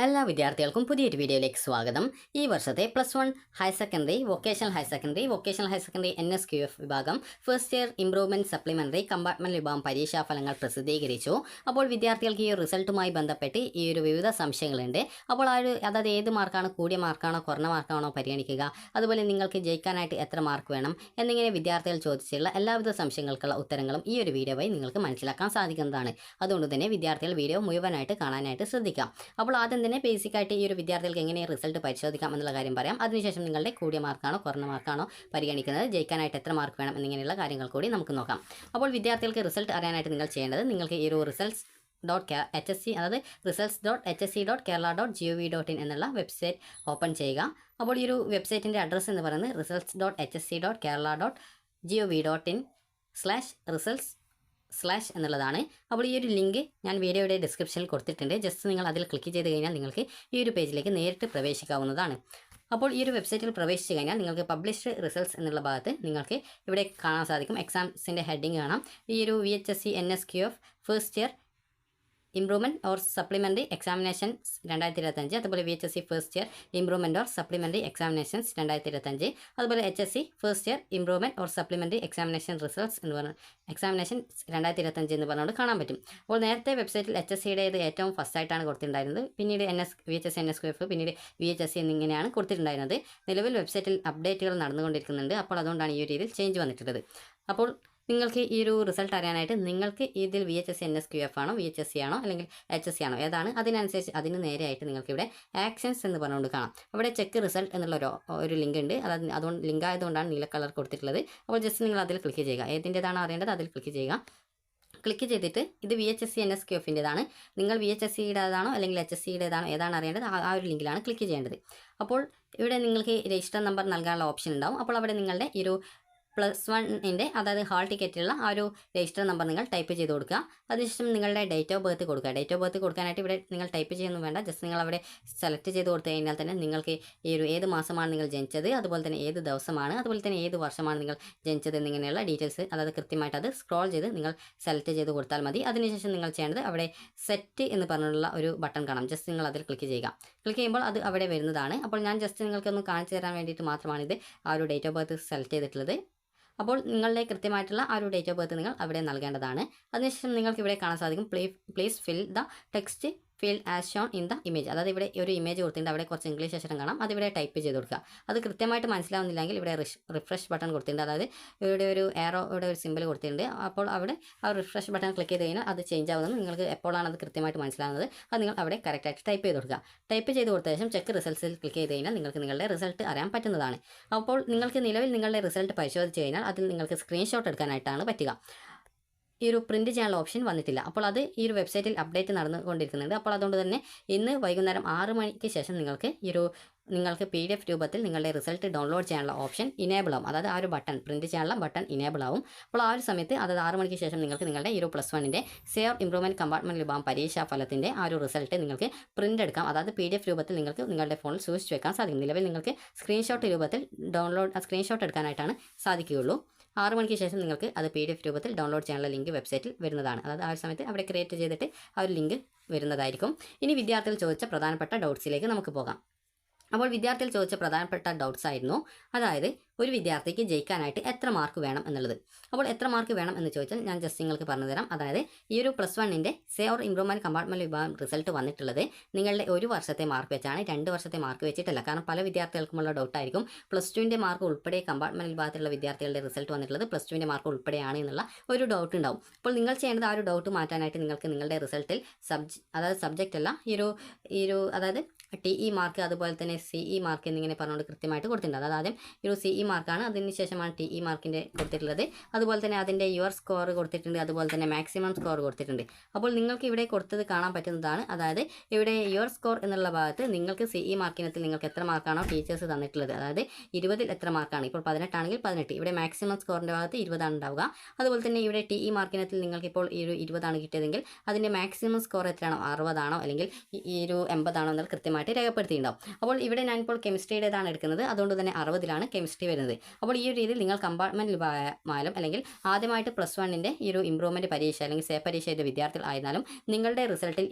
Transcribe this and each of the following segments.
എല്ലാ വിദ്യാർത്ഥികൾക്കും പുതിയൊരു വീഡിയോയിലേക്ക് സ്വാഗതം. ഈ വർഷത്തെ +1 higher secondary, vocational higher secondary NSQF വിഭാഗം first year improvement supplementary compartment വിഭാഗം പരീക്ഷാഫലങ്ങൾ പ്രസിദ്ധീകരിച്ചു. അപ്പോൾ വിദ്യാർത്ഥികൾക്ക് ഈ റിസൾട്ടുമായി ബന്ധപ്പെട്ട് ഈ ഒരു വിവിധ സംശയങ്ങളുണ്ട്. അപ്പോൾ അതായത് ഏത് മാർക്കാണ്, കൂടിയ മാർക്കാണോ കുറഞ്ഞ മാർക്കാണോ പരിഗണിക്കുക, അതുപോലെ നിങ്ങൾക്ക് ജയിക്കാനായിട്ട് എത്ര മാർക്ക് വേണം എന്നിങ്ങനെ വിദ്യാർത്ഥികൾ ചോദിച്ചുള്ള എല്ലാവിധ സംശയങ്ങൾക്കുള്ള ഉത്തരങ്ങളും ഈ ഒരു വീഡിയോ വഴി നിങ്ങൾക്ക് മനസ്സിലാക്കാൻ സാധിക്കുന്നതാണ്. അതുകൊണ്ട് തന്നെ വിദ്യാർത്ഥികൾ വീഡിയോ മുഴുവനായിട്ട് കാണാനായിട്ട് ശ്രദ്ധിക്കാം. അപ്പോൾ ആദ്യം ബേസിക് ആയിട്ട് ഈ ഒരു വിദ്യാർത്ഥികൾക്ക് എങ്ങനെ റിസൾട്ട് പരിശോധിക്കാം എന്നുള്ള കാര്യം പറയാം. അതിനുശേഷം നിങ്ങളുടെ കൂടിയ മാർക്കാണോ കുറഞ്ഞ മാർക്കാണോ പരിഗണിക്കുന്നത്, ജയിക്കാനായിട്ട് എത്ര മാർക്ക് വേണം എന്നിങ്ങനെയുള്ള കാര്യങ്ങൾ കൂടി നമുക്ക് നോക്കാം. അപ്പോൾ വിദ്യാർത്ഥികൾക്ക് റിസൾട്ട് അറിയാനായിട്ട് നിങ്ങൾ ചെയ്യേണ്ടത്, നിങ്ങൾക്ക് ഈ ഒരു results.hsc അതായത് results.hsc.kerala.gov.in എന്നുള്ള വെബ്സൈറ്റ് ഓപ്പൺ ചെയ്യുക. അപ്പോൾ ഈ ഒരു വെബ്സൈറ്റിൻ്റെ അഡ്രസ്സ് എന്ന് പറയുന്നത് results.hsc.kerala.gov.in/results/ എന്നുള്ളതാണ്. അപ്പോൾ ഈ ഒരു ലിങ്ക് ഞാൻ വീഡിയോയുടെ ഡിസ്ക്രിപ്ഷനിൽ കൊടുത്തിട്ടുണ്ട്. ജസ്റ്റ് നിങ്ങൾ അതിൽ ക്ലിക്ക് ചെയ്ത് കഴിഞ്ഞാൽ നിങ്ങൾക്ക് ഈ ഒരു പേജിലേക്ക് നേരിട്ട് പ്രവേശിക്കാവുന്നതാണ്. അപ്പോൾ ഈ ഒരു വെബ്സൈറ്റിൽ പ്രവേശിച്ച് കഴിഞ്ഞാൽ നിങ്ങൾക്ക് പബ്ലിഷ്ഡ് റിസൾട്ട്സ് എന്നുള്ള ഭാഗത്ത് നിങ്ങൾക്ക് ഇവിടെ കാണാൻ സാധിക്കും. എക്സാംസിൻ്റെ ഹെഡിങ് കാണാം. ഈ ഒരു VHSC NSQF first year improvement or supplementary examinations 2025, അതുപോലെ VHSC first year improvement or supplementary examinations 2025, അതുപോലെ HSC first year improvement or supplementary examination results എന്ന് പറഞ്ഞ എക്സാമിനേഷൻസ് 2025 എന്ന് പറഞ്ഞുകൊണ്ട് കാണാൻ പറ്റും. അപ്പോൾ നേരത്തെ വെബ്സൈറ്റിൽ HSCയുടെ ഏറ്റവും ഫസ്റ്റായിട്ടാണ് കൊടുത്തിട്ടുണ്ടായിരുന്നത്. പിന്നീട് VHSC NSQF, പിന്നീട് VHSC എന്നിങ്ങനെയാണ് കൊടുത്തിട്ടുണ്ടായിരുന്നത്. നിലവിൽ വെബ്സൈറ്റിൽ അപ്ഡേറ്റുകൾ നടന്നുകൊണ്ടിരിക്കുന്നുണ്ട്. അപ്പോൾ അതുകൊണ്ടാണ് ഈ ഒരു രീതിയിൽ ചേഞ്ച് വന്നിട്ടുള്ളത്. അപ്പോൾ നിങ്ങൾക്ക് ഈ ഒരു റിസൾട്ട് അറിയാനായിട്ട് നിങ്ങൾക്ക് ഇതിൽ VHSC NSQF ആണോ, VHSC ആണോ, അല്ലെങ്കിൽ HSC ആണോ, ഏതാണ്, അതിനനുസരിച്ച് അതിന് നേരെയായിട്ട് നിങ്ങൾക്ക് ഇവിടെ ആക്ഷൻസ് എന്ന് പറഞ്ഞുകൊണ്ട് കാണാം. അവിടെ ചെക്ക് റിസൾട്ട് എന്നുള്ള ഒരു ലിങ്ക് ഉണ്ട്. അതുകൊണ്ട് ലിങ്ക് ആയതുകൊണ്ടാണ് നീല കളർ കൊടുത്തിട്ടുള്ളത്. അപ്പോൾ ജസ്റ്റ് നിങ്ങൾ അതിൽ ക്ലിക്ക് ചെയ്യുക. ഏതിൻ്റെതാണോ അറിയേണ്ടത് അതിൽ ക്ലിക്ക് ചെയ്യുക. ക്ലിക്ക് ചെയ്തിട്ട് ഇത് VHSC NSQFൻ്റെതാണ്. നിങ്ങൾ VHSCയുടേതാണോ അല്ലെങ്കിൽ HSCയുടേതാണോ ഏതാണ് അറിയേണ്ടത് ആ ഒരു ലിങ്കിലാണ് ക്ലിക്ക് ചെയ്യേണ്ടത്. അപ്പോൾ ഇവിടെ നിങ്ങൾക്ക് രജിസ്റ്റർ നമ്പർ നൽകാനുള്ള ഓപ്ഷൻ ഉണ്ടാവും. അപ്പോൾ അവിടെ നിങ്ങളുടെ ഈ ഒരു +1ൻ്റെ അതായത് ഹാൾ ടിക്കറ്റുള്ള ആ ഒരു രജിസ്റ്റർ നമ്പർ നിങ്ങൾ ടൈപ്പ് ചെയ്ത് കൊടുക്കുക. അതിനുശേഷം നിങ്ങളുടെ ഡേറ്റ് ഓഫ് ബർത്ത് കൊടുക്കുക. ഡേറ്റ് ഓഫ് ബർത്ത് കൊടുക്കാനായിട്ട് ഇവിടെ നിങ്ങൾ ടൈപ്പ് ചെയ്യുന്നു വേണ്ട. ജസ്റ്റ് നിങ്ങൾ അവിടെ സെലക്ട് ചെയ്ത് കൊടുത്തു കഴിഞ്ഞാൽ തന്നെ നിങ്ങൾക്ക് ഈ ഒരു ഏത് മാസമാണ് നിങ്ങൾ ജനിച്ചത്, അതുപോലെ തന്നെ ഏത് ദിവസമാണ്, അതുപോലെ തന്നെ ഏത് വർഷമാണ് നിങ്ങൾ ജനിച്ചത് എന്നിങ്ങനെയുള്ള ഡീറ്റെയിൽസ് അതായത് കൃത്യമായിട്ട് അത് സ്ക്രോൾ ചെയ്ത് നിങ്ങൾ സെലക്ട് ചെയ്ത് കൊടുത്താൽ മതി. അതിനുശേഷം നിങ്ങൾ ചെയ്യേണ്ടത് അവിടെ സെറ്റ് എന്ന് പറഞ്ഞുള്ള ഒരു ബട്ടൺ കാണാം. ജസ്റ്റ് നിങ്ങൾ അതിൽ ക്ലിക്ക് ചെയ്യുക. ക്ലിക്ക് ചെയ്യുമ്പോൾ അത് അവിടെ വരുന്നതാണ്. അപ്പോൾ ഞാൻ ജസ്റ്റ് നിങ്ങൾക്കൊന്ന് കാണിച്ചു തരാൻ വേണ്ടിയിട്ട് മാത്രമാണ് ഇത് ആ ഒരു ഡേറ്റ് ഓഫ് ബർത്ത് സെലക്ട് ചെയ്തിട്ടുള്ളത്. അപ്പോൾ നിങ്ങളുടെ കൃത്യമായിട്ടുള്ള ആ ഒരു ഡേറ്റ് ഓഫ് ബർത്ത് നിങ്ങൾ അവിടെ നൽകേണ്ടതാണ്. അതിനുശേഷം നിങ്ങൾക്ക് ഇവിടെ കാണാൻ സാധിക്കും please fill the text field as shown in the image. അതായത് ഇവിടെ ഒരു ഇമേജ് കൊടുത്തിട്ടുണ്ട്. അവിടെ കുറച്ച് ഇംഗ്ലീഷ് അക്ഷരം കാണാം. അതിവിടെ ടൈപ്പ് ചെയ്ത് കൊടുക്കുക. അത് കൃത്യമായിട്ട് മനസ്സിലാവുന്നില്ലെങ്കിൽ ഇവിടെ റിഫ്രഷ് ബട്ടൺ കൊടുത്തിട്ടുണ്ട്. അതായത് ഇവിടെ ഒരു ആരോയുടെ ഒരു സിമ്പിൾ കൊടുത്തിട്ടുണ്ട്. അപ്പോൾ അവിടെ ആ റിഫ്രഷ് ബട്ടൺ ക്ലിക്ക് ചെയ്ത് കഴിഞ്ഞാൽ അത് ചേഞ്ച് ആവുന്നത് നിങ്ങൾക്ക് എപ്പോഴാണ് അത് കൃത്യമായിട്ട് മനസ്സിലാവുന്നത് അത് നിങ്ങൾ അവിടെ കറക്റ്റായിട്ട് ടൈപ്പ് ചെയ്ത് കൊടുക്കുക. ടൈപ്പ് ചെയ്ത് കൊടുത്ത ശേഷം ചെക്ക് റിസൾട്ട്സിൽ ക്ലിക്ക് ചെയ്ത് കഴിഞ്ഞാൽ നിങ്ങൾക്ക് നിങ്ങളുടെ റിസൾട്ട് അറിയാൻ പറ്റുന്നതാണ്. അപ്പോൾ നിങ്ങൾക്ക് നിലവിൽ നിങ്ങളുടെ റിസൾട്ട് പരിശോധിച്ച് കഴിഞ്ഞാൽ അതിൽ നിങ്ങൾക്ക് സ്ക്രീൻഷോട്ട് എടുക്കാനായിട്ടാണ് പറ്റുക. ഈ ഒരു പ്രിൻറ്റ് ചെയ്യാനുള്ള ഓപ്ഷൻ വന്നിട്ടില്ല. അപ്പോൾ അത് ഈ ഒരു വെബ്സൈറ്റിൽ അപ്ഡേറ്റ് നടന്നുകൊണ്ടിരിക്കുന്നുണ്ട്. അപ്പോൾ അതുകൊണ്ട് തന്നെ ഇന്ന് വൈകുന്നേരം 6 മണിക്ക് ശേഷം നിങ്ങൾക്ക് PDF രൂപത്തിൽ നിങ്ങളുടെ റിസൾട്ട് ഡൗൺലോഡ് ചെയ്യാനുള്ള ഓപ്ഷൻ ഇനേബിൾ ആവും. അതായത് ആ ഒരു ബട്ടൺ പ്രിൻറ്റ് ചെയ്യാനുള്ള ബട്ടൺ ഇനേബിൾ ആവും. അപ്പോൾ ആ ഒരു സമയത്ത് അതായത് 6 മണിക്ക് ശേഷം നിങ്ങൾക്ക് നിങ്ങളുടെ ഈ ഒരു +1ൻ്റെ സേവ് ഇംപ്രൂവ്മെൻറ്റ് കമ്പാർട്ട്മെൻറ്റ് വിഭാഗം പരീക്ഷാ ഫലത്തിൻ്റെ ആ ഒരു റിസൾട്ട് നിങ്ങൾക്ക് പ്രിൻ്റ് എടുക്കാം. അതായത് PDF രൂപത്തിൽ നിങ്ങൾക്ക് നിങ്ങളുടെ ഫോണിൽ സൂക്ഷിച്ച് വെക്കാൻ സാധിക്കും. നിലവിൽ നിങ്ങൾക്ക് സ്ക്രീൻഷോട്ട് രൂപത്തിൽ സ്ക്രീൻഷോട്ട് എടുക്കാനായിട്ടാണ് സാധിക്കുകയുള്ളൂ. 6 മണിക്ക് ശേഷം നിങ്ങൾക്ക് അത് PDF രൂപത്തിൽ ഡൗൺലോഡ് ചെയ്യാനുള്ള ലിങ്ക് വെബ്സൈറ്റിൽ വരുന്നതാണ്. അതായത് ആ ഒരു സമയത്ത് അവിടെ ക്രിയേറ്റ് ചെയ്തിട്ട് ആ ഒരു ലിങ്ക് വരുന്നതായിരിക്കും. ഇനി വിദ്യാർത്ഥികൾ ചോദിച്ച പ്രധാനപ്പെട്ട ഡൗട്ട്സിലേക്ക് നമുക്ക് പോകാം. അപ്പോൾ വിദ്യാർത്ഥികൾ ചോദിച്ച പ്രധാനപ്പെട്ട ഡൗട്ട്സ് ആയിരുന്നു, അതായത് ഒരു വിദ്യാർത്ഥിക്ക് ജയിക്കാനായിട്ട് എത്ര മാർക്ക് വേണം എന്നുള്ളത്. അപ്പോൾ എത്ര മാർക്ക് വേണം എന്ന് ചോദിച്ചാൽ ഞാൻ ജസ്റ്റ് നിങ്ങൾക്ക് പറഞ്ഞു തരാം. അതായത് ഈ ഒരു +1ൻ്റെ സേവ് ഇംപ്രൂവ്മെൻറ്റ് കമ്പാർട്ട്മെൻറ്റ് വിഭാഗം റിസൾട്ട് വന്നിട്ടുള്ളത് നിങ്ങളുടെ ഒരു വർഷത്തെ മാർക്ക് വെച്ചാണ്, 2 വർഷത്തെ മാർക്ക് വെച്ചിട്ടല്ല. കാരണം പല വിദ്യാർത്ഥികൾക്കുമുള്ള ഡൗട്ടായിരിക്കും +2ൻ്റെ മാർക്ക് ഉൾപ്പെടെ കമ്പാർട്ട്മെൻറ്റ് വിഭാഗത്തിലുള്ള വിദ്യാർത്ഥികളുടെ റിസൾട്ട് വന്നിട്ടുള്ളത് +2ൻ്റെ മാർക്ക് ഉൾപ്പെടെയാണ് എന്നുള്ള ഒരു ഡൗട്ട് ഉണ്ടാവും. അപ്പോൾ നിങ്ങൾ ചെയ്യേണ്ടത് ആ ഒരു ഡൗട്ട് മാറ്റാനായിട്ട് നിങ്ങൾക്ക് നിങ്ങളുടെ റിസൾട്ടിൽ സബ്ജക്റ്റ് അല്ല ഈ ഒരു അതായത് TE മാർക്ക് അതുപോലെ തന്നെ CE മാർക്ക് എന്നിങ്ങനെ പറഞ്ഞുകൊണ്ട് കൃത്യമായിട്ട് കൊടുത്തിട്ടുണ്ട്. അതായത് ആദ്യം ഈ ഒരു CE മാർക്കാണ്, അതിന് ശേഷമാണ് TE മാർക്കിൻ്റെ കൊടുത്തിട്ടുള്ളത്. അതുപോലെ തന്നെ അതിൻ്റെ യുവർ സ്കോർ കൊടുത്തിട്ടുണ്ട്, അതുപോലെ തന്നെ മാക്സിമം സ്കോർ കൊടുത്തിട്ടുണ്ട്. അപ്പോൾ നിങ്ങൾക്ക് ഇവിടെ കൊടുത്തത് കാണാൻ പറ്റുന്നതാണ്. അതായത് ഇവിടെ യുവർ സ്കോർ എന്നുള്ള ഭാഗത്ത് നിങ്ങൾക്ക് CE മാർക്കിനത്തിൽ നിങ്ങൾക്ക് എത്ര മാർക്കാണോ ടീച്ചേഴ്സ് തന്നിട്ടുള്ളത്, അതായത് 20ൽ എത്ര മാർക്കാണ്, ഇപ്പോൾ 18 ആണെങ്കിൽ 18, ഇവിടെ മാക്സിമം സ്കോറിൻ്റെ ഭാഗത്ത് 20 ആണ് ഉണ്ടാവുക. അതുപോലെ തന്നെ ഇവിടെ TE മാർക്കിനത്തിൽ നിങ്ങൾക്കിപ്പോൾ ഈ ഒരു 20 ആണ് കിട്ടിയതെങ്കിൽ അതിൻ്റെ മാക്സിമം സ്കോർ എത്രയാണോ, 60 ആണോ അല്ലെങ്കിൽ ഈ ഒരു 80 ആണോ എന്നാൽ കൃത്യമായി കൃത്യമായിട്ട് രേഖപ്പെടുത്തിയിട്ടുണ്ടാവും. അപ്പോൾ ഇവിടെ ഞാനിപ്പോൾ കെമിസ്ട്രിയുടേതാണ് എടുക്കുന്നത്, അതുകൊണ്ട് തന്നെ 60-ലാണ് കെമിസ്ട്രി വരുന്നത്. അപ്പോൾ ഈ ഒരു രീതിയിൽ നിങ്ങൾ കമ്പാർട്ട്മെൻറ്റ് വിഭാഗമായാലും അല്ലെങ്കിൽ ആദ്യമായിട്ട് +1-ൻ്റെ ഈ ഒരു ഇംപ്രൂവ്മെൻറ്റ് പരീക്ഷ അല്ലെങ്കിൽ സേ പരീക്ഷ ചെയ്ത വിദ്യാർത്ഥികൾ ആയിരുന്നാലും നിങ്ങളുടെ റിസൾട്ടിൽ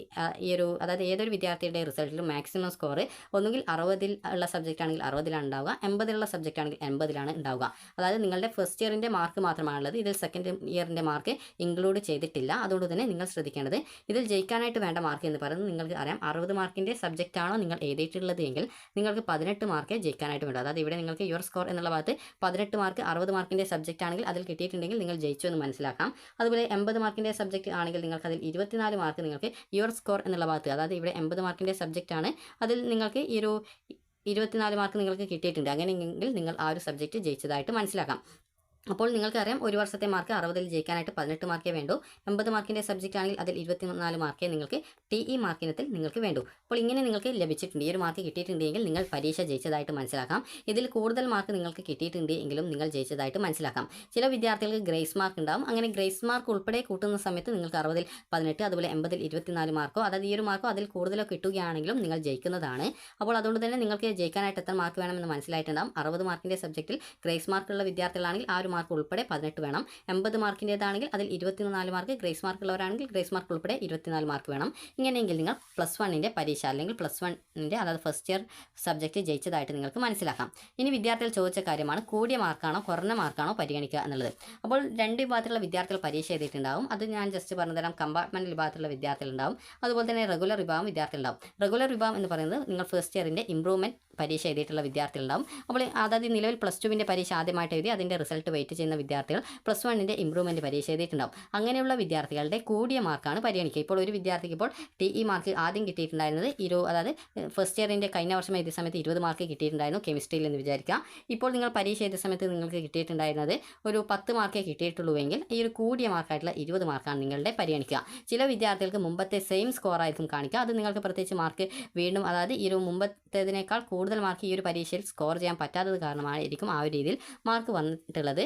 ഈ ഒരു അതായത് ഏതൊരു വിദ്യാർത്ഥിയുടെ റിസൾട്ടിൽ മാക്സിമം സ്കോർ ഒന്നുകിൽ 60-ൽ ഉള്ള സബ്ജക്റ്റ് ആണെങ്കിൽ 60-ലാണ് ഉണ്ടാവുക, 80-ലുള്ള സബ്ജക്റ്റ് ആണെങ്കിൽ 80-ലാണ് ഉണ്ടാവുക. അതായത് നിങ്ങളുടെ ഫസ്റ്റ് ഇയറിൻ്റെ മാർക്ക് മാത്രമാണുള്ളത്, ഇതിൽ സെക്കൻഡ് ഇയറിൻ്റെ മാർക്ക് ഇൻക്ലൂഡ് ചെയ്തിട്ടില്ല. അതുകൊണ്ട് തന്നെ നിങ്ങൾ ശ്രദ്ധിക്കേണ്ടത് ഇതിൽ ജയിക്കാനായിട്ട് വേണ്ട മാർക്ക് എന്ന് പറയുന്നത് നിങ്ങൾക്ക് അറിയാം 60 മാർക്കിൻ്റെ സബ്ജക്റ്റ് ആണോ നിങ്ങൾ എഴുതിയിട്ടുള്ളത് എങ്കിൽ നിങ്ങൾക്ക് 18 മാർക്ക് ജയിക്കാനായിട്ട് വേണ്ട. അതായത് ഇവിടെ നിങ്ങൾക്ക് യുവർ സ്കോർ എന്നുള്ള ഭാഗത്ത് 18 മാർക്ക് 60 മാർക്കിൻ്റെ സബ്ജക്റ്റ് ആണെങ്കിൽ അതിൽ കിട്ടിയിട്ടുണ്ടെങ്കിൽ നിങ്ങൾ ജയിച്ചു എന്ന് മനസ്സിലാക്കാം. അതുപോലെ 80 മാർക്കിൻ്റെ സബ്ജക്റ്റ് ആണെങ്കിൽ നിങ്ങൾക്ക് അതിൽ 24 മാർക്ക് നിങ്ങൾക്ക് യുവർ സ്കോർ എന്നുള്ള ഭാഗത്ത്, അതായത് ഇവിടെ 80 മാർക്കിൻ്റെ സബ്ജക്റ്റ് ആണ്, അതിൽ നിങ്ങൾക്ക് ഈ ഒരു 24 മാർക്ക് നിങ്ങൾക്ക് കിട്ടിയിട്ടുണ്ട്. അങ്ങനെയെങ്കിൽ നിങ്ങൾ ആ ഒരു സബ്ജക്റ്റ് ജയിച്ചതായിട്ട് മനസ്സിലാക്കാം. അപ്പോൾ നിങ്ങൾക്കറിയാം ഒരു വർഷത്തെ മാർക്ക് 60-ൽ ജയിക്കാനായിട്ട് 18 മാർക്കേ വേണ്ടൂ. 80 മാർക്കിൻ്റെ സബ്ജക്റ്റ് ആണെങ്കിൽ അതിൽ 24 മാർക്കേ നിങ്ങൾക്ക് TE മാർക്കിനത്തിൽ നിങ്ങൾക്ക് വേണ്ടൂ. അപ്പോൾ ഇങ്ങനെ നിങ്ങൾക്ക് ലഭിച്ചിട്ടുണ്ട്, ഈ ഒരു മാർക്ക് കിട്ടിയിട്ടുണ്ടെങ്കിൽ നിങ്ങൾ പരീക്ഷ ജയിച്ചതായിട്ട് മനസ്സിലാക്കാം. ഇതിൽ കൂടുതൽ മാർക്ക് നിങ്ങൾക്ക് കിട്ടിയിട്ടുണ്ട് എങ്കിലും നിങ്ങൾ ജയിച്ചതായിട്ട് മനസ്സിലാക്കാം. ചില വിദ്യാർത്ഥികൾക്ക് ഗ്രേസ് മാർക്ക് ഉണ്ടാകും. അങ്ങനെ ഗ്രേസ് മാർക്ക് ഉൾപ്പെടെ കൂട്ടുന്ന സമയത്ത് നിങ്ങൾക്ക് 60-ൽ 18 അതുപോലെ 80-ൽ 24 മാർക്കോ അതായത് ഈ ഒരു മാർക്കോ അതിൽ കൂടുതലോ കിട്ടുകയാണെങ്കിലും നിങ്ങൾ ജയിക്കുന്നതാണ്. അപ്പോൾ അതുകൊണ്ട് തന്നെ നിങ്ങൾക്ക് ജയിക്കാനായിട്ട് എത്ര മാർക്ക് വേണമെന്ന് മനസ്സിലായിട്ടുണ്ടാകും. 60 മാർക്കിൻ്റെ സബ്ജക്റ്റിൽ ഗ്രേസ് മാർക്കുള്ള വിദ്യാർത്ഥികളാണെങ്കിൽ ആ ഒരു മാർക്ക് ഉൾപ്പെടെ 18 വേണം. 80 മാർക്കിൻ്റേതാണെങ്കിൽ അതിൽ 24 മാർക്ക്, ഗ്രേസ് മാർക്ക് ഉള്ളവരാണെങ്കിൽ ഗ്രേസ് മാർക്ക് ഉൾപ്പെടെ 24 മാർക്ക് വേണം. ഇങ്ങനെയെങ്കിൽ നിങ്ങൾ +1-ൻ്റെ പരീക്ഷ അല്ലെങ്കിൽ +1-ൻ്റെ അതായത് ഫസ്റ്റ് ഇയർ സബ്ജക്റ്റ് ജയിച്ചതായിട്ട് നിങ്ങൾക്ക് മനസ്സിലാക്കാം. ഇനി വിദ്യാർത്ഥികൾ ചോദിച്ച കാര്യമാണ് കൂടിയ മാർക്കാണോ കുറഞ്ഞ മാർക്കാണോ പരിഗണിക്കുക എന്നുള്ളത്. അപ്പോൾ രണ്ട് വിഭാഗത്തിലുള്ള വിദ്യാർത്ഥികൾ പരീക്ഷ എഴുതിയിട്ടുണ്ടാവും. അത് ഞാൻ ജസ്റ്റ് പറഞ്ഞുതരാം. കമ്പാർട്ട്മെൻറ്റ് വിഭാഗത്തിലുള്ള വിദ്യാർത്ഥികളുണ്ടാവും, അതുപോലെ തന്നെ റെഗുലർ വിഭാഗം വിദ്യാർത്ഥികളുണ്ടാവും. റെഗുലർ വിഭാഗം എന്ന് പറയുന്നത് നിങ്ങൾ ഫസ്റ്റ് ഇയറിൻ്റെ ഇംപ്രൂവ്മെൻറ്റ് പരീക്ഷ എഴുതിയിട്ടുള്ള വിദ്യാർത്ഥികളുണ്ടാവും. അപ്പോൾ അതായത് നിലവിൽ +2-ൻ്റെ പരീക്ഷ ആദ്യമായിട്ട് എഴുതി അതിൻ്റെ റിസൾട്ട് വെയിറ്റ് ചെയ്യുന്ന വിദ്യാർത്ഥികൾ +1-ൻ്റെ ഇംപ്രൂവ്മെൻറ്റ് പരീക്ഷ എഴുതിയിട്ടുണ്ടാവും. അങ്ങനെയുള്ള വിദ്യാർത്ഥികളുടെ കൂടിയ മാർക്കാണ് പരിഗണിക്കുക. ഇപ്പോൾ ഒരു വിദ്യാർത്ഥിക്ക് ഇപ്പോൾ TE മാർക്ക് ആദ്യം കിട്ടിയിട്ടുണ്ടായിരുന്നത് അതായത് ഫസ്റ്റ് ഇയറിൻ്റെ കഴിഞ്ഞ വർഷം എഴുതിയ സമയത്ത് 20 മാർക്ക് കിട്ടിയിട്ടുണ്ടായിരുന്നു കെമിസ്ട്രിയിൽ എന്ന് വിചാരിക്കുക. ഇപ്പോൾ നിങ്ങൾ പരീക്ഷ എഴുതിയ സമയത്ത് നിങ്ങൾക്ക് കിട്ടിയിട്ടുണ്ടായിരുന്നത് ഒരു 10 മാർക്കേ കിട്ടിയിട്ടുള്ളൂ എങ്കിൽ ഈ ഒരു കൂടിയ മാർക്കായിട്ടുള്ള 20 മാർക്കാണ് നിങ്ങളുടെ പരിഗണിക്കുക. ചില വിദ്യാർത്ഥികൾക്ക് മുമ്പത്തെ സെയിം സ്കോർ ആയിരിക്കും കാണിക്കുക. അത് നിങ്ങൾക്ക് പ്രത്യേകിച്ച് മാർക്ക് വീണ്ടും അതായത് ഈ ഒരു മുമ്പത്തേതിനേക്കാൾ കൂടുതൽ മാർക്ക് ഈ ഒരു പരീക്ഷയിൽ സ്കോർ ചെയ്യാൻ പറ്റാത്തത് കാരണമായിരിക്കും ആ ഒരു രീതിയിൽ മാർക്ക് വന്നിട്ടുള്ളത്.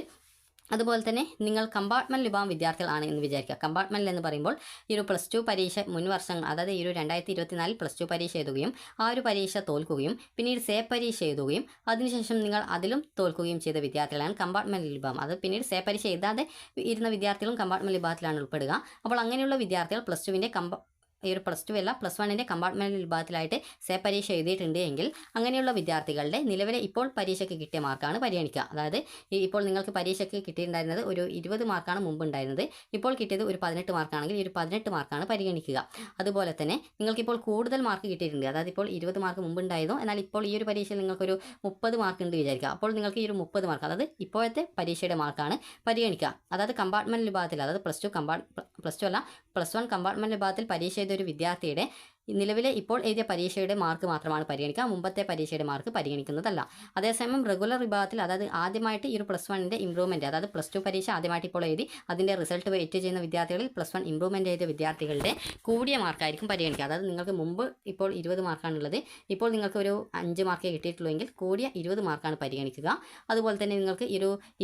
അതുപോലെ തന്നെ നിങ്ങൾ കമ്പാർട്ട്മെൻറ്റ് വിഭാഗം വിദ്യാർത്ഥികളാണ് എന്ന് വിചാരിക്കുക. കമ്പാർട്ട്മെൻറ്റിൽ എന്ന് പറയുമ്പോൾ ഈ ഒരു +2 പരീക്ഷ മുൻ വർഷങ്ങൾ അതായത് ഈ ഒരു 2024 +2 പരീക്ഷ എഴുതുകയും ആ ഒരു പരീക്ഷ തോൽക്കുകയും പിന്നീട് സേ പരീക്ഷ എഴുതുകയും അതിനുശേഷം നിങ്ങൾ അതിലും തോൽക്കുകയും ചെയ്ത വിദ്യാർത്ഥികളാണ് കമ്പാർട്ട്മെൻറ്റ് വിഭാഗം. അത് പിന്നീട് സേ പരീക്ഷ എഴുതാതെ ഇരുന്ന വിദ്യാർത്ഥികളും കമ്പാർട്ട്മെൻറ്റ് വിഭാഗത്തിലാണ് ഉൾപ്പെടുക. അപ്പോൾ അങ്ങനെയുള്ള വിദ്യാർത്ഥികൾ +2-ൻ്റെ ഈ ഒരു +2 അല്ല +1-ൻ്റെ കമ്പാർട്ട്മെൻറ്റ് വിഭാഗത്തിലായിട്ട് സേ പരീക്ഷ എഴുതിയിട്ടുണ്ട് എങ്കിൽ അങ്ങനെയുള്ള വിദ്യാർത്ഥികളുടെ നിലവിലെ ഇപ്പോൾ പരീക്ഷയ്ക്ക് കിട്ടിയ മാർക്കാണ് പരിഗണിക്കുക. അതായത് ഇപ്പോൾ നിങ്ങൾക്ക് പരീക്ഷയ്ക്ക് കിട്ടിയിട്ടുണ്ടായിരുന്നത് ഒരു 20 മാർക്കാണ് മുമ്പ് ഉണ്ടായിരുന്നത്, ഇപ്പോൾ കിട്ടിയത് ഒരു 18 മാർക്കാണെങ്കിൽ ഈ ഒരു 18 മാർക്കാണ് പരിഗണിക്കുക. അതുപോലെ തന്നെ നിങ്ങൾക്കിപ്പോൾ കൂടുതൽ മാർക്ക് കിട്ടിയിട്ടുണ്ട്, അതായത് ഇപ്പോൾ 20 മാർക്ക് മുമ്പ് ഉണ്ടായിരുന്നു, എന്നാൽ ഇപ്പോൾ ഈ ഒരു പരീക്ഷയിൽ നിങ്ങൾക്കൊരു 30 മാർക്ക് ഉണ്ട് വിചാരിക്കുക. അപ്പോൾ നിങ്ങൾക്ക് ഈ ഒരു 30 മാർക്ക് അതായത് ഇപ്പോഴത്തെ പരീക്ഷയുടെ മാർക്കാണ് പരിഗണിക്കുക. അതായത് കമ്പാർട്ട്മെൻറ്റ് വിഭാഗത്തിൽ അതായത് +2 അല്ല +1 കമ്പാർട്ട്മെൻറ്റ് വിഭാഗത്തിൽ പരീക്ഷ ചെയ്ത ഒരു വിദ്യാർത്ഥിയുടെ നിലവിലെ ഇപ്പോൾ എഴുതിയ പരീക്ഷയുടെ മാർക്ക് മാത്രമാണ് പരിഗണിക്കുക, മുമ്പത്തെ പരീക്ഷയുടെ മാർക്ക് പരിഗണിക്കുന്നതല്ല. അതേസമയം റെഗുലർ വിഭാഗത്തിൽ അതായത് ആദ്യമായിട്ട് ഈ ഒരു +1-ൻ്റെ ഇംപ്രൂവ്മെൻറ്റ് അതായത് +2 പരീക്ഷ ആദ്യമായിട്ട് ഇപ്പോൾ എഴുതി അതിൻ്റെ റിസൾട്ട് വെയിറ്റ് ചെയ്യുന്ന വിദ്യാർത്ഥികളിൽ +1 ഇംപ്രൂവ്മെൻറ്റ് എഴുതിയ വിദ്യാർത്ഥികളുടെ കൂടിയ മാർക്കായിരിക്കും പരിഗണിക്കുക. അതായത് നിങ്ങൾക്ക് മുമ്പ് ഇപ്പോൾ 20 മാർക്കാണുള്ളത്, ഇപ്പോൾ നിങ്ങൾക്ക് ഒരു 5 മാർക്കേ കിട്ടിയിട്ടുള്ളൂ എങ്കിൽ കൂടിയ 20 മാർക്കാണ് പരിഗണിക്കുക. അതുപോലെ തന്നെ നിങ്ങൾക്ക്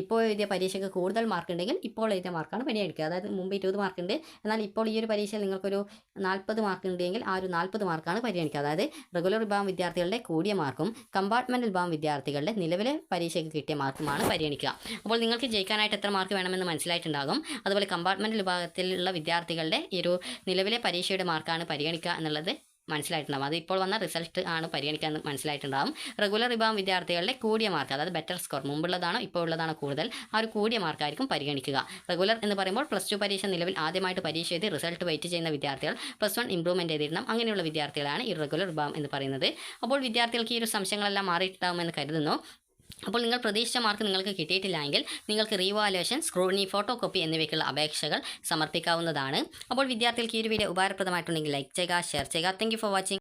ഇപ്പോൾ എഴുതിയ പരീക്ഷയ്ക്ക് കൂടുതൽ മാർക്ക് ഉണ്ടെങ്കിൽ ഇപ്പോൾ എഴുതിയ മാർക്കാണ് പരിഗണിക്കുക. അതായത് മുമ്പ് 20 മാർക്ക് ഉണ്ട്, എന്നാൽ ഇപ്പോൾ ഈ ഒരു പരീക്ഷയിൽ നിങ്ങൾക്കൊരു 40 മാർക്ക് ഉണ്ടെങ്കിൽ ആ ഒരു 40 മാർക്കാണ് പരിഗണിക്കുക. അതായത് റെഗുലർ വിഭാഗം വിദ്യാർത്ഥികളുടെ കൂടിയ മാർക്കും കമ്പാർട്ട്മെൻറ്റ് വിഭാഗം വിദ്യാർത്ഥികളുടെ നിലവിലെ പരീക്ഷയ്ക്ക് കിട്ടിയ മാർക്കുമാണ് പരിഗണിക്കുക. അപ്പോൾ നിങ്ങൾക്ക് ജയിക്കാനായിട്ട് എത്ര മാർക്ക് വേണമെന്ന് മനസ്സിലായിട്ടുണ്ടാകും. അതുപോലെ കമ്പാർട്ട്മെൻറ്റ് വിഭാഗത്തിലുള്ള വിദ്യാർത്ഥികളുടെ ഈ ഒരു നിലവിലെ പരീക്ഷയുടെ മാർക്കാണ് പരിഗണിക്കുക എന്നുള്ളത് മനസ്സിലായിട്ടുണ്ടാകും. അത് ഇപ്പോൾ വന്ന റിസൾട്ട് ആണ് പരിഗണിക്കാൻ മനസ്സിലായിട്ടുണ്ടാകും. റെഗുലർ വിഭാഗം വിദ്യാർത്ഥികളുടെ കൂടിയ മാർക്ക് അതായത് ബെറ്റർ സ്കോർ മുമ്പുള്ളതാണോ ഇപ്പോൾ ഉള്ളതാണോ കൂടുതൽ ആ ഒരു കൂടിയ മാർക്കായിരിക്കും പരിഗണിക്കുക. റെഗുലർ എന്ന് പറയുമ്പോൾ +2 പരീക്ഷ നിലവിൽ ആദ്യമായിട്ട് പരീക്ഷ എഴുതി റിസൾട്ട് വെയിറ്റ് ചെയ്യുന്ന വിദ്യാർത്ഥികൾ +1 ഇംപ്രൂവ്മെൻറ്റ് ചെയ്തിടണം. അങ്ങനെയുള്ള വിദ്യാർത്ഥികളാണ് ഈ റെഗുലർ വിഭാഗം എന്ന് പറയുന്നത്. അപ്പോൾ വിദ്യാർത്ഥികൾക്ക് ഈ ഒരു സംശയങ്ങളെല്ലാം മാറിയിട്ടുണ്ടാകുമെന്ന് കരുതുന്നു. അപ്പോൾ നിങ്ങൾ പ്രതീക്ഷിച്ച മാർക്ക് നിങ്ങൾക്ക് കിട്ടിയിട്ടില്ല എങ്കിൽ നിങ്ങൾക്ക് റീവാലുവേഷൻ, സ്ക്രൂട്ടിനി, ഫോട്ടോ കോപ്പി എന്നിവയ്ക്കുള്ള അപേക്ഷകൾ സമർപ്പിക്കാവുന്നതാണ്. അപ്പോൾ വിദ്യാർത്ഥികൾക്ക് ഈ ഒരു വീഡിയോ ഉപകാരപ്രദമായിട്ടുണ്ടെങ്കിൽ ലൈക്ക് ചെയ്യുക, ഷെയർ ചെയ്യുക. Thank you for watching.